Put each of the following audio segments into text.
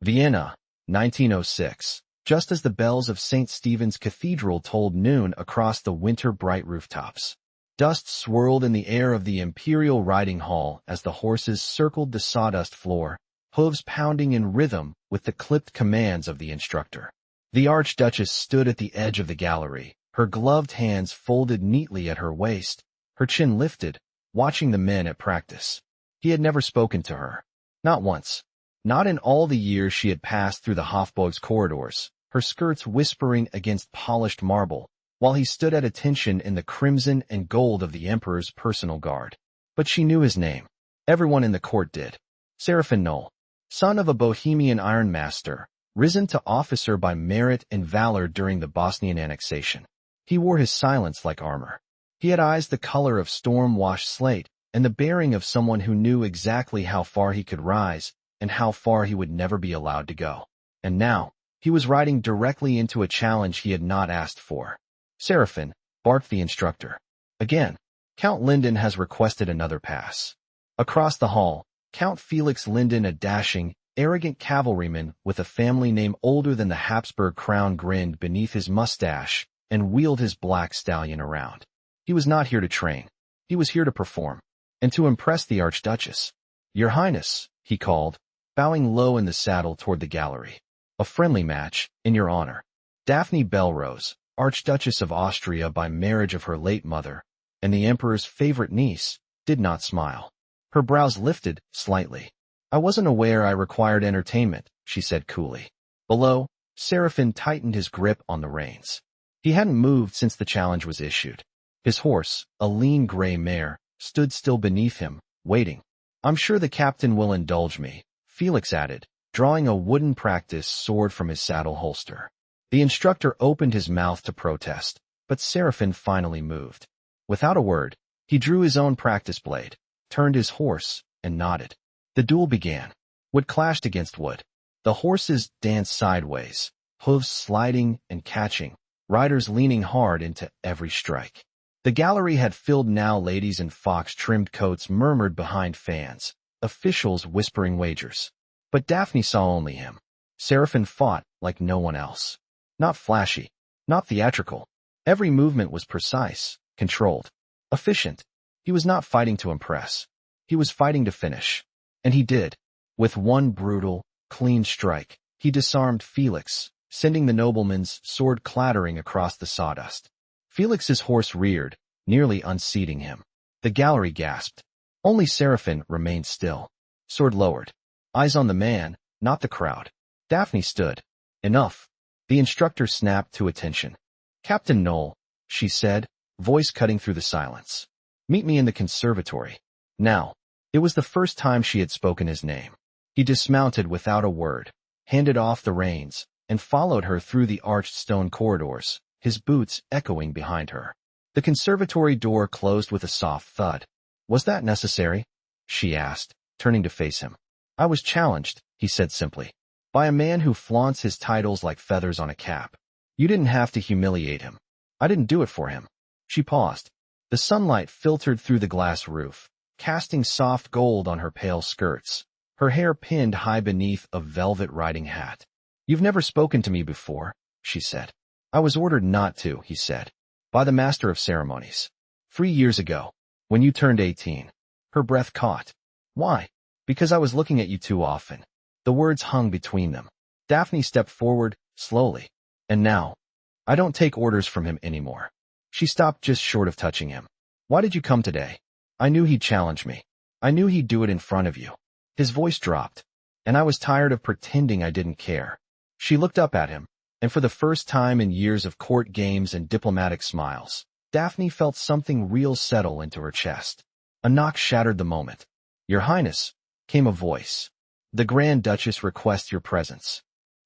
Vienna, 1906. Just as the bells of St. Stephen's Cathedral tolled noon across the winter-bright rooftops. Dust swirled in the air of the imperial riding hall as the horses circled the sawdust floor, hooves pounding in rhythm with the clipped commands of the instructor. The Archduchess stood at the edge of the gallery, her gloved hands folded neatly at her waist, her chin lifted, watching the men at practice. He had never spoken to her. Not once. Not in all the years she had passed through the Hofburg's corridors, her skirts whispering against polished marble, while he stood at attention in the crimson and gold of the Emperor's personal guard. But she knew his name. Everyone in the court did. Serafin Noll, son of a Bohemian ironmaster, risen to officer by merit and valor during the Bosnian annexation. He wore his silence like armor. He had eyes the color of storm-washed slate, and the bearing of someone who knew exactly how far he could rise and how far he would never be allowed to go. And now, he was riding directly into a challenge he had not asked for. Serafin, barked the instructor. Again, Count Linden has requested another pass. Across the hall, Count Felix Linden, a dashing, arrogant cavalryman with a family name older than the Habsburg crown, grinned beneath his mustache and wheeled his black stallion around. He was not here to train. He was here to perform, and to impress the Archduchess. "Your Highness," he called, bowing low in the saddle toward the gallery. "A friendly match, in your honor." Daphné Bellerose, Archduchess of Austria by marriage of her late mother, and the Emperor's favorite niece, did not smile. Her brows lifted slightly. "I wasn't aware I required entertainment," she said coolly. Below, Serafin tightened his grip on the reins. He hadn't moved since the challenge was issued. His horse, a lean gray mare, stood still beneath him, waiting. "I'm sure the captain will indulge me," Felix added, drawing a wooden practice sword from his saddle holster. The instructor opened his mouth to protest, but Serafin finally moved. Without a word, he drew his own practice blade, turned his horse, and nodded. The duel began. Wood clashed against wood. The horses danced sideways, hooves sliding and catching, riders leaning hard into every strike. The gallery had filled now. Ladies in fox-trimmed coats murmured behind fans, officials whispering wagers. But Daphné saw only him. Serafin fought like no one else. Not flashy, not theatrical. Every movement was precise, controlled, efficient. He was not fighting to impress. He was fighting to finish. And he did. With one brutal, clean strike, he disarmed Felix, sending the nobleman's sword clattering across the sawdust. Felix's horse reared, nearly unseating him. The gallery gasped. Only Serafin remained still. Sword lowered. Eyes on the man, not the crowd. Daphné stood. "Enough." The instructor snapped to attention. "Captain Noll," she said, voice cutting through the silence. "Meet me in the conservatory. Now." It was the first time she had spoken his name. He dismounted without a word, handed off the reins, and followed her through the arched stone corridors, his boots echoing behind her. The conservatory door closed with a soft thud. "Was that necessary?" she asked, turning to face him. "I was challenged," he said simply, "by a man who flaunts his titles like feathers on a cap. You didn't have to humiliate him. I didn't do it for him." She paused. The sunlight filtered through the glass roof, casting soft gold on her pale skirts, her hair pinned high beneath a velvet riding hat. "You've never spoken to me before," she said. "I was ordered not to," he said, "by the master of ceremonies. 3 years ago, when you turned 18. Her breath caught. "Why?" "Because I was looking at you too often." The words hung between them. Daphné stepped forward, slowly. "And now, I don't take orders from him anymore." She stopped just short of touching him. "Why did you come today?" "I knew he'd challenge me. I knew he'd do it in front of you." His voice dropped. "And I was tired of pretending I didn't care." She looked up at him, and for the first time in years of court games and diplomatic smiles, Daphné felt something real settle into her chest. A knock shattered the moment. "Your Highness," came a voice. "The Grand Duchess requests your presence."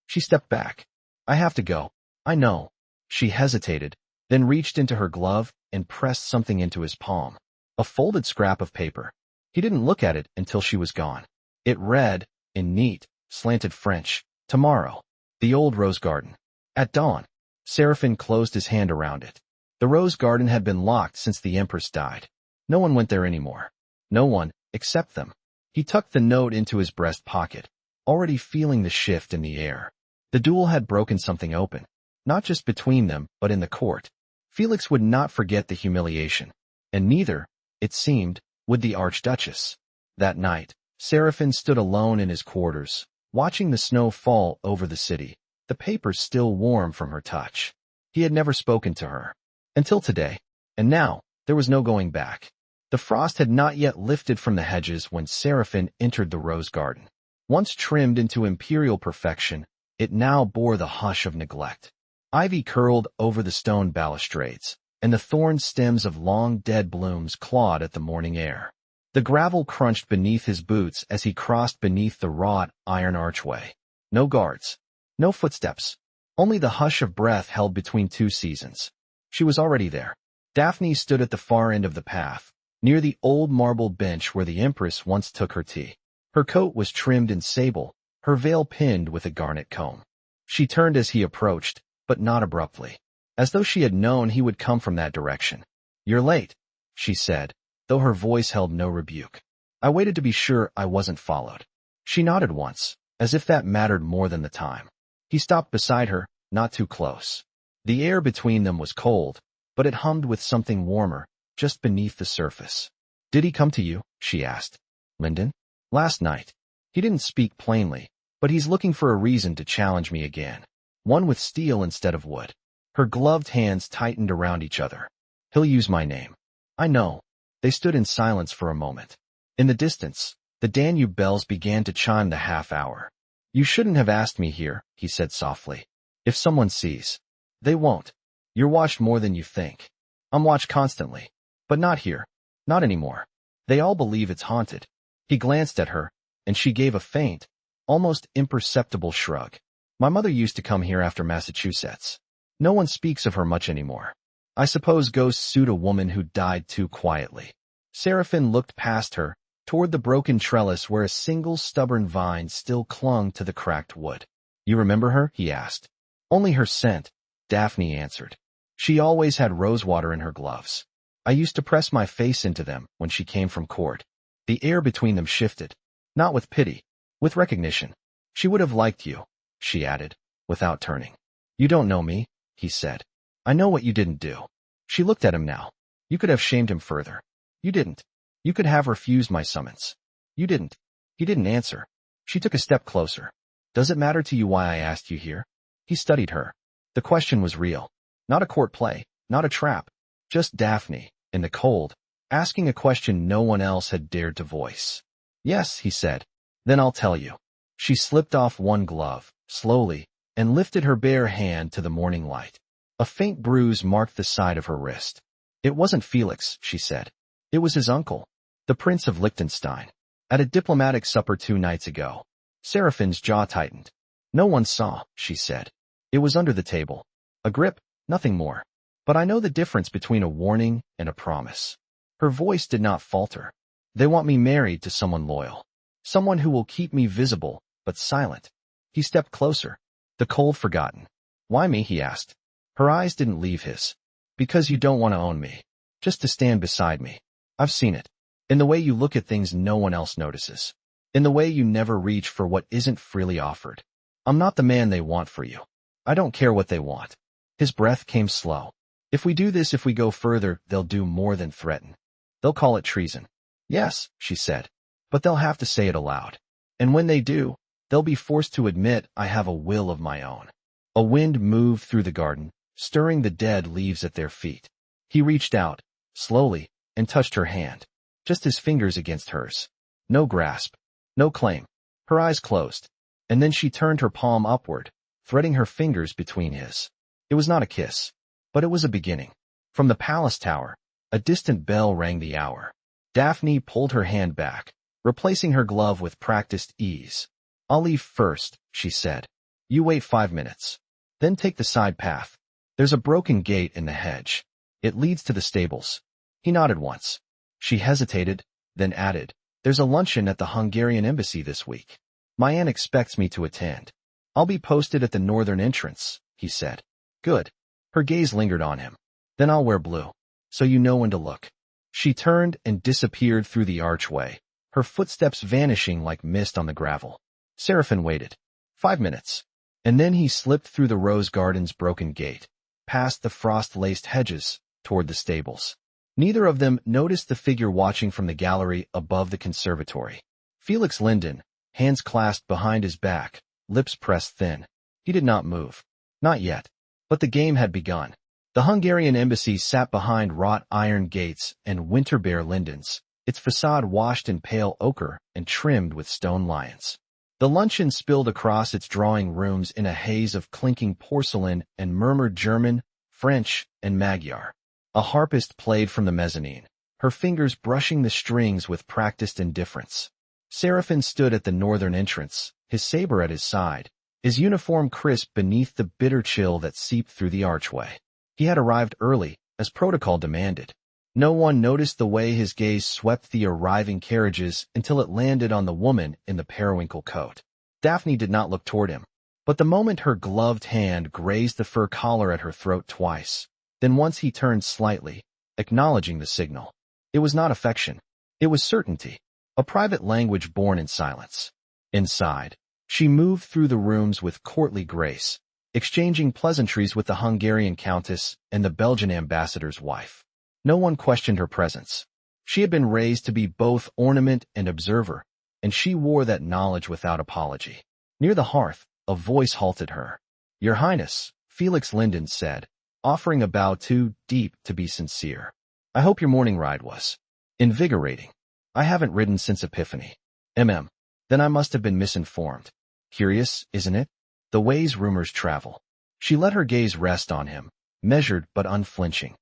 She stepped back. "I have to go." "I know." She hesitated, then reached into her glove and pressed something into his palm. A folded scrap of paper. He didn't look at it until she was gone. It read, in neat, slanted French, "Tomorrow. The old rose garden. At dawn." Serafin closed his hand around it. The rose garden had been locked since the Empress died. No one went there anymore. No one, except them. He tucked the note into his breast pocket. already feeling the shift in the air. The duel had broken something open, not just between them, but in the court. Felix would not forget the humiliation, and neither, it seemed, would the Archduchess. That night, Serafin stood alone in his quarters, watching the snow fall over the city, the papers still warm from her touch. He had never spoken to her. Until today. And now, there was no going back. The frost had not yet lifted from the hedges when Serafin entered the rose garden. Once trimmed into imperial perfection, it now bore the hush of neglect. Ivy curled over the stone balustrades, and the thorn stems of long dead blooms clawed at the morning air. The gravel crunched beneath his boots as he crossed beneath the wrought iron archway. No guards. No footsteps. Only the hush of breath held between two seasons. She was already there. Daphné stood at the far end of the path, near the old marble bench where the Empress once took her tea. Her coat was trimmed in sable, her veil pinned with a garnet comb. She turned as he approached, but not abruptly, as though she had known he would come from that direction. "You're late," she said, though her voice held no rebuke. "I waited to be sure I wasn't followed." She nodded once, as if that mattered more than the time. He stopped beside her, not too close. The air between them was cold, but it hummed with something warmer, just beneath the surface. "Did he come to you?" she asked. "Lyndon?" "Last night. He didn't speak plainly, but he's looking for a reason to challenge me again. One with steel instead of wood." Her gloved hands tightened around each other. "He'll use my name." "I know." They stood in silence for a moment. In the distance, the Danube bells began to chime the half-hour. "You shouldn't have asked me here," he said softly. "If someone sees." "They won't. You're watched more than you think." "I'm watched constantly. But not here. Not anymore. They all believe it's haunted." He glanced at her, and she gave a faint, almost imperceptible shrug. "My mother used to come here after Massachusetts. No one speaks of her much anymore. I suppose ghosts suit a woman who died too quietly." Serafin looked past her, toward the broken trellis where a single stubborn vine still clung to the cracked wood. "You remember her?" he asked. "Only her scent," Daphné answered. "She always had rosewater in her gloves. I used to press my face into them when she came from court." The air between them shifted, not with pity, with recognition. "She would have liked you," she added, without turning. "You don't know me," he said. "I know what you didn't do." She looked at him now. "You could have shamed him further. You didn't. You could have refused my summons. You didn't." He didn't answer. She took a step closer. "Does it matter to you why I asked you here?" He studied her. The question was real. Not a court play, not a trap. Just Daphné, in the cold, asking a question no one else had dared to voice. "Yes," he said. "Then I'll tell you." She slipped off one glove, slowly, and lifted her bare hand to the morning light. A faint bruise marked the side of her wrist. "It wasn't Felix," she said. "It was his uncle, the Prince of Liechtenstein, at a diplomatic supper 2 nights ago." Serafin's jaw tightened. "No one saw," she said. "It was under the table. A grip, nothing more. But I know the difference between a warning and a promise." Her voice did not falter. "They want me married to someone loyal. Someone who will keep me visible, but silent." He stepped closer. The cold forgotten. "Why me?" he asked. Her eyes didn't leave his. "Because you don't want to own me. Just to stand beside me. I've seen it. In the way you look at things no one else notices. In the way you never reach for what isn't freely offered. I'm not the man they want for you. I don't care what they want." His breath came slow. "If we do this, if we go further, they'll do more than threaten. They'll call it treason." "Yes," she said. "But they'll have to say it aloud. And when they do, they'll be forced to admit I have a will of my own." A wind moved through the garden, stirring the dead leaves at their feet. He reached out, slowly, and touched her hand. Just his fingers against hers. No grasp. No claim. Her eyes closed. And then she turned her palm upward, threading her fingers between his. It was not a kiss, but it was a beginning. From the palace tower, a distant bell rang the hour. Daphné pulled her hand back, replacing her glove with practiced ease. "I'll leave first," she said. "You wait 5 minutes. Then take the side path. There's a broken gate in the hedge. It leads to the stables." He nodded once. She hesitated, then added, "There's a luncheon at the Hungarian embassy this week. My aunt expects me to attend. I'll be posted at the northern entrance," he said. "Good." Her gaze lingered on him. "Then I'll wear blue, so you know when to look." She turned and disappeared through the archway, her footsteps vanishing like mist on the gravel. Serafin waited. 5 minutes. And then he slipped through the rose garden's broken gate, past the frost-laced hedges, toward the stables. Neither of them noticed the figure watching from the gallery above the conservatory. Felix Linden, hands clasped behind his back, lips pressed thin. He did not move. Not yet. But the game had begun. The Hungarian embassy sat behind wrought iron gates and winter-bare lindens, its facade washed in pale ochre and trimmed with stone lions. The luncheon spilled across its drawing rooms in a haze of clinking porcelain and murmured German, French, and Magyar. A harpist played from the mezzanine, her fingers brushing the strings with practiced indifference. Serafin stood at the northern entrance, his saber at his side, his uniform crisp beneath the bitter chill that seeped through the archway. He had arrived early, as protocol demanded. No one noticed the way his gaze swept the arriving carriages until it landed on the woman in the periwinkle coat. Daphné did not look toward him, but the moment her gloved hand grazed the fur collar at her throat twice, then once he turned slightly, acknowledging the signal. It was not affection. It was certainty, a private language born in silence. Inside, she moved through the rooms with courtly grace, exchanging pleasantries with the Hungarian countess and the Belgian ambassador's wife. No one questioned her presence. She had been raised to be both ornament and observer, and she wore that knowledge without apology. Near the hearth, a voice halted her. "Your Highness," Felix Linden said, offering a bow too deep to be sincere. "I hope your morning ride was invigorating." "I haven't ridden since Epiphany." Then I must have been misinformed. Curious, isn't it? The ways rumors travel. She let her gaze rest on him, measured but unflinching.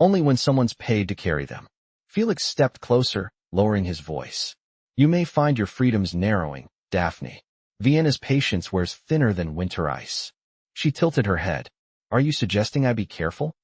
Only when someone's paid to carry them. Felix stepped closer, lowering his voice. "You may find your freedoms narrowing, Daphné. Vienna's patience wears thinner than winter ice." She tilted her head. "Are you suggesting I be careful?"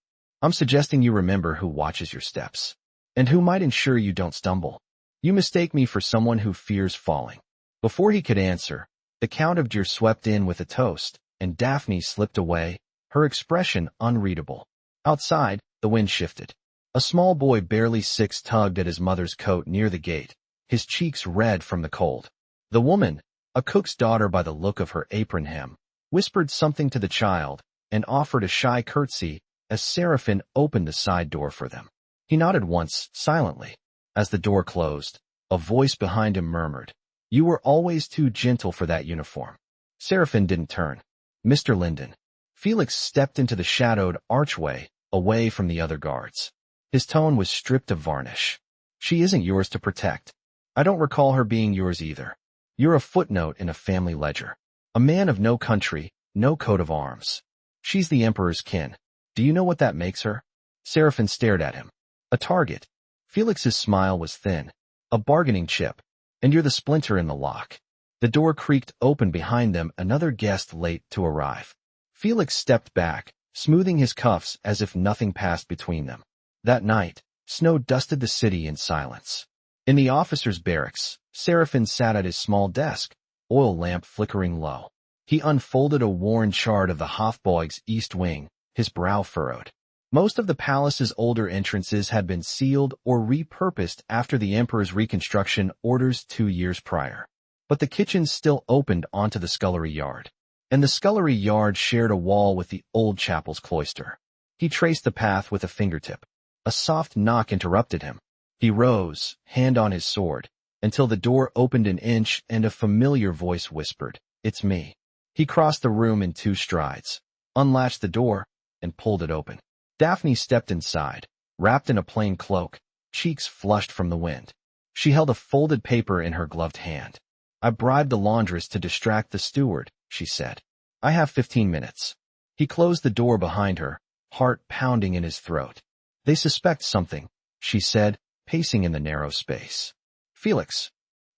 "I'm suggesting you remember who watches your steps, and who might ensure you don't stumble. You mistake me for someone who fears falling." Before he could answer, the Count of Gier swept in with a toast, and Daphné slipped away, her expression unreadable. Outside, the wind shifted. A small boy barely 6 tugged at his mother's coat near the gate, his cheeks red from the cold. The woman, a cook's daughter by the look of her apron hem, whispered something to the child and offered a shy curtsy as Serafin opened the side door for them. He nodded once, silently. As the door closed, a voice behind him murmured, "You were always too gentle for that uniform." Serafin didn't turn. "Mr. Linden." Felix stepped into the shadowed archway, away from the other guards. His tone was stripped of varnish. "She isn't yours to protect. I don't recall her being yours either. You're a footnote in a family ledger. A man of no country, no coat of arms. She's the Emperor's kin. Do you know what that makes her?" Serafin stared at him. "A target." Felix's smile was thin. "A bargaining chip. And you're the splinter in the lock." The door creaked open behind them, another guest late to arrive. Felix stepped back, smoothing his cuffs as if nothing passed between them. That night, snow dusted the city in silence. In the officers' barracks, Serafin sat at his small desk, oil lamp flickering low. He unfolded a worn chart of the Hofburg's east wing, his brow furrowed. Most of the palace's older entrances had been sealed or repurposed after the emperor's reconstruction orders 2 years prior. But the kitchens still opened onto the scullery yard. And the scullery yard shared a wall with the old chapel's cloister. He traced the path with a fingertip. A soft knock interrupted him. He rose, hand on his sword, until the door opened an inch and a familiar voice whispered, "It's me." He crossed the room in 2 strides, unlatched the door, and pulled it open. Daphné stepped inside, wrapped in a plain cloak, cheeks flushed from the wind. She held a folded paper in her gloved hand. "I bribed the laundress to distract the steward," she said. "I have 15 minutes." He closed the door behind her, heart pounding in his throat. "They suspect something," she said, pacing in the narrow space. "Felix.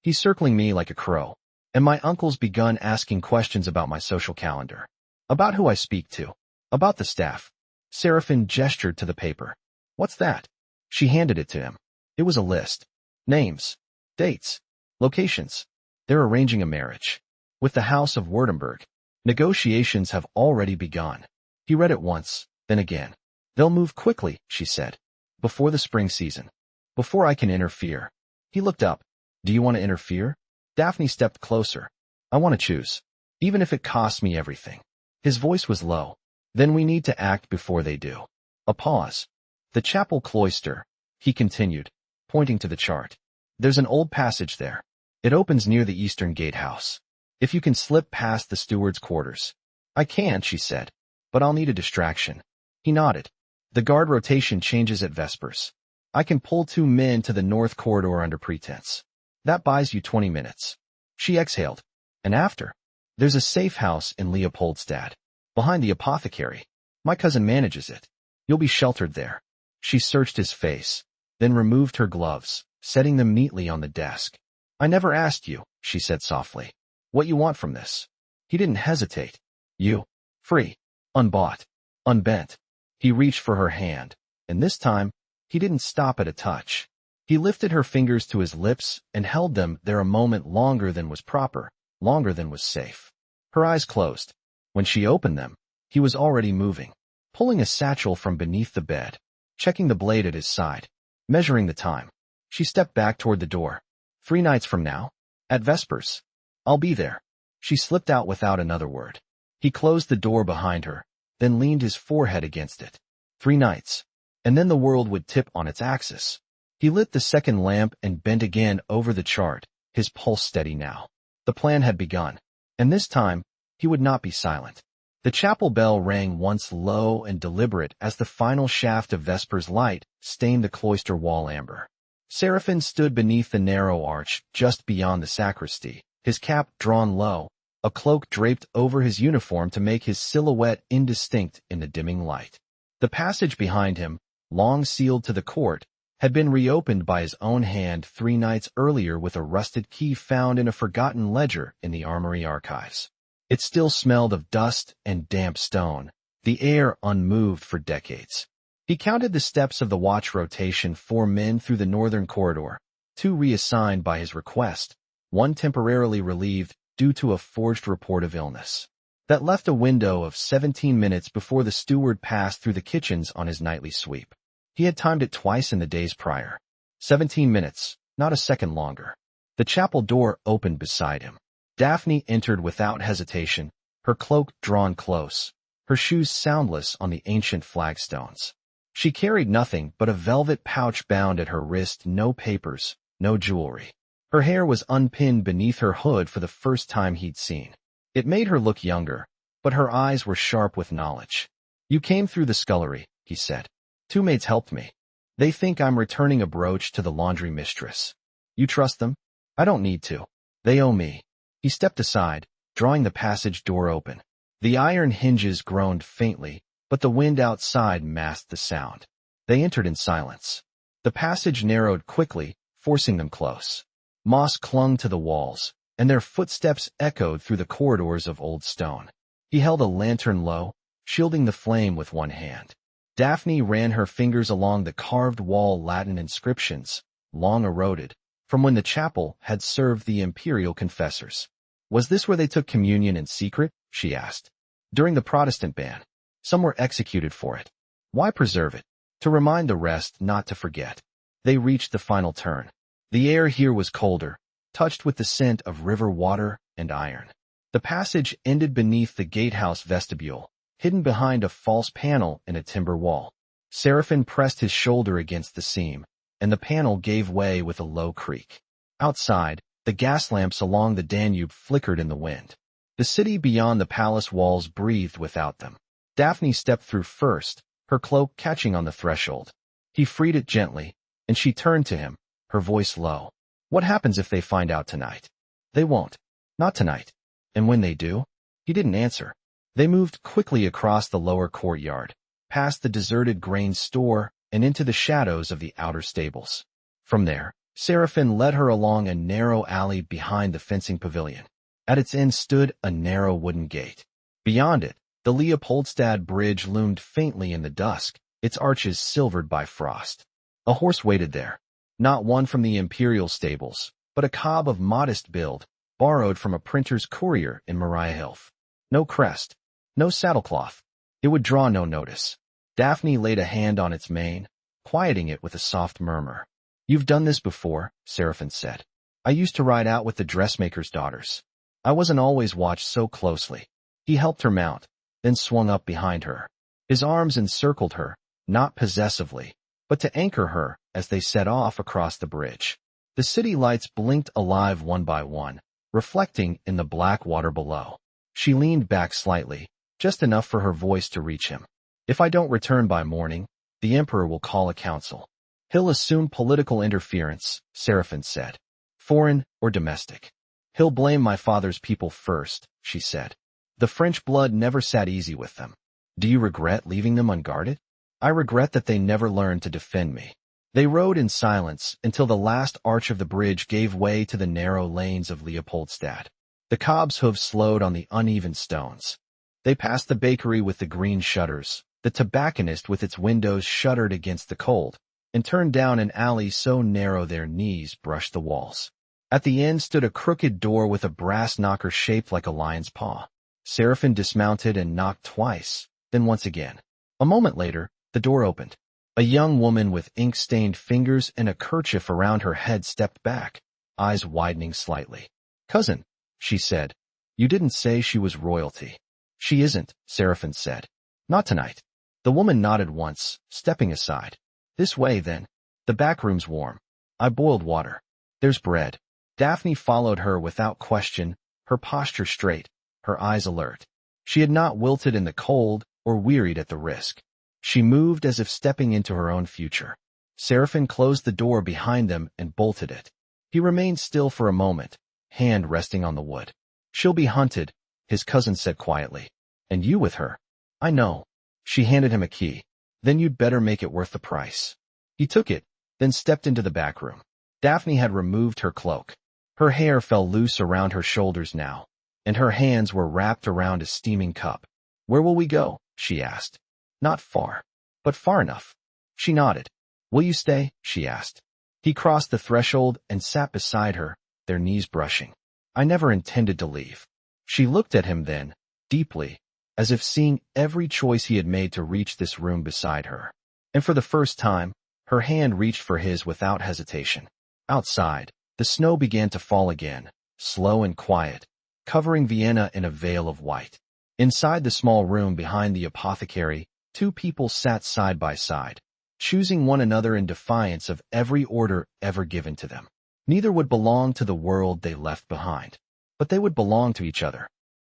He's circling me like a crow. And my uncle's begun asking questions about my social calendar. About who I speak to. About the staff." Serafin gestured to the paper. "What's that?" She handed it to him. It was a list. Names. Dates. Locations. They're arranging a marriage. With the House of Württemberg. Negotiations have already begun. He read it once, then again. "They'll move quickly," she said. "Before the spring season. Before I can interfere." He looked up. "Do you want to interfere?" Daphné stepped closer. I want to choose. Even if it costs me everything. His voice was low. Then we need to act before they do. A pause. The chapel cloister, he continued, pointing to the chart. There's an old passage there. It opens near the eastern gatehouse. If you can slip past the steward's quarters. I can, she said, but I'll need a distraction. He nodded. The guard rotation changes at Vespers. I can pull 2 men to the north corridor under pretense. That buys you 20 minutes. She exhaled. And after? There's a safe house in Leopoldstadt, behind the apothecary. My cousin manages it. You'll be sheltered there. She searched his face, then removed her gloves, setting them neatly on the desk. I never asked you, she said softly, what you want from this. He didn't hesitate. You. Free. Unbought. Unbent. He reached for her hand, and this time, he didn't stop at a touch. He lifted her fingers to his lips and held them there a moment longer than was proper, longer than was safe. Her eyes closed. When she opened them, he was already moving, pulling a satchel from beneath the bed, checking the blade at his side, measuring the time. She stepped back toward the door. 3 nights from now? At Vespers. I'll be there. She slipped out without another word. He closed the door behind her, then leaned his forehead against it. 3 nights. And then the world would tip on its axis. He lit the second lamp and bent again over the chart, his pulse steady now. The plan had begun. And this time, he would not be silent. The chapel bell rang once low and deliberate as the final shaft of Vesper's light stained the cloister wall amber. Serafin stood beneath the narrow arch just beyond the sacristy, his cap drawn low, a cloak draped over his uniform to make his silhouette indistinct in the dimming light. The passage behind him, long sealed to the court, had been reopened by his own hand 3 nights earlier with a rusted key found in a forgotten ledger in the armory archives. It still smelled of dust and damp stone, the air unmoved for decades. He counted the steps of the watch rotation 4 men through the northern corridor, 2 reassigned by his request, 1 temporarily relieved due to a forged report of illness. That left a window of 17 minutes before the steward passed through the kitchens on his nightly sweep. He had timed it twice in the days prior. 17 minutes, not a second longer. The chapel door opened beside him. Daphné entered without hesitation, her cloak drawn close, her shoes soundless on the ancient flagstones. She carried nothing but a velvet pouch bound at her wrist, no papers, no jewelry. Her hair was unpinned beneath her hood for the first time he'd seen. It made her look younger, but her eyes were sharp with knowledge. You came through the scullery, he said. 2 maids helped me. They think I'm returning a brooch to the laundry mistress. You trust them? I don't need to. They owe me. He stepped aside, drawing the passage door open. The iron hinges groaned faintly, but the wind outside masked the sound. They entered in silence. The passage narrowed quickly, forcing them close. Moss clung to the walls, and their footsteps echoed through the corridors of old stone. He held a lantern low, shielding the flame with one hand. Daphné ran her fingers along the carved wall Latin inscriptions, long eroded, from when the chapel had served the imperial confessors. Was this where they took communion in secret? She asked. During the Protestant ban. Some were executed for it. Why preserve it? To remind the rest not to forget. They reached the final turn. The air here was colder, touched with the scent of river water and iron. The passage ended beneath the gatehouse vestibule, hidden behind a false panel in a timber wall. Serafin pressed his shoulder against the seam, and the panel gave way with a low creak. Outside, the gas lamps along the Danube flickered in the wind. The city beyond the palace walls breathed without them. Daphné stepped through first, her cloak catching on the threshold. He freed it gently, and she turned to him, her voice low. What happens if they find out tonight? They won't. Not tonight. And when they do? He didn't answer. They moved quickly across the lower courtyard, past the deserted grain store, and into the shadows of the outer stables. From there, Serafin led her along a narrow alley behind the fencing pavilion. At its end stood a narrow wooden gate. Beyond it, the Leopoldstadt bridge loomed faintly in the dusk, its arches silvered by frost. A horse waited there. Not one from the imperial stables, but a cob of modest build, borrowed from a printer's courier in Mariahilf. No crest, no saddlecloth. It would draw no notice. Daphné laid a hand on its mane, quieting it with a soft murmur. You've done this before, Serafin said. I used to ride out with the dressmaker's daughters. I wasn't always watched so closely. He helped her mount, then swung up behind her. His arms encircled her, not possessively, but to anchor her as they set off across the bridge. The city lights blinked alive one by one, reflecting in the black water below. She leaned back slightly, just enough for her voice to reach him. If I don't return by morning, the Emperor will call a council. He'll assume political interference, Serafin said. Foreign or domestic. He'll blame my father's people first, she said. The French blood never sat easy with them. Do you regret leaving them unguarded? I regret that they never learned to defend me. They rode in silence until the last arch of the bridge gave way to the narrow lanes of Leopoldstadt. The cob's hooves slowed on the uneven stones. They passed the bakery with the green shutters, the tobacconist with its windows shuttered against the cold, and turned down an alley so narrow their knees brushed the walls. At the end stood a crooked door with a brass knocker shaped like a lion's paw. Serafin dismounted and knocked twice, then once again. A moment later, the door opened. A young woman with ink-stained fingers and a kerchief around her head stepped back, eyes widening slightly. Cousin, she said. You didn't say she was royalty. She isn't, Serafin said. Not tonight. The woman nodded once, stepping aside. This way, then. The back room's warm. I boiled water. There's bread. Daphne followed her without question, her posture straight, her eyes alert. She had not wilted in the cold or wearied at the risk. She moved as if stepping into her own future. Serafin closed the door behind them and bolted it. He remained still for a moment, hand resting on the wood. She'll be hunted, his cousin said quietly. And you with her. I know. She handed him a key. Then you'd better make it worth the price. He took it, then stepped into the back room. Daphne had removed her cloak. Her hair fell loose around her shoulders now, and her hands were wrapped around a steaming cup. Where will we go? She asked. Not far, but far enough. She nodded. Will you stay? She asked. He crossed the threshold and sat beside her, their knees brushing. I never intended to leave. She looked at him then, deeply, as if seeing every choice he had made to reach this room beside her. And for the first time, her hand reached for his without hesitation. Outside, the snow began to fall again, slow and quiet, covering Vienna in a veil of white. Inside the small room behind the apothecary, two people sat side by side, choosing one another in defiance of every order ever given to them. Neither would belong to the world they left behind, but they would belong to each other.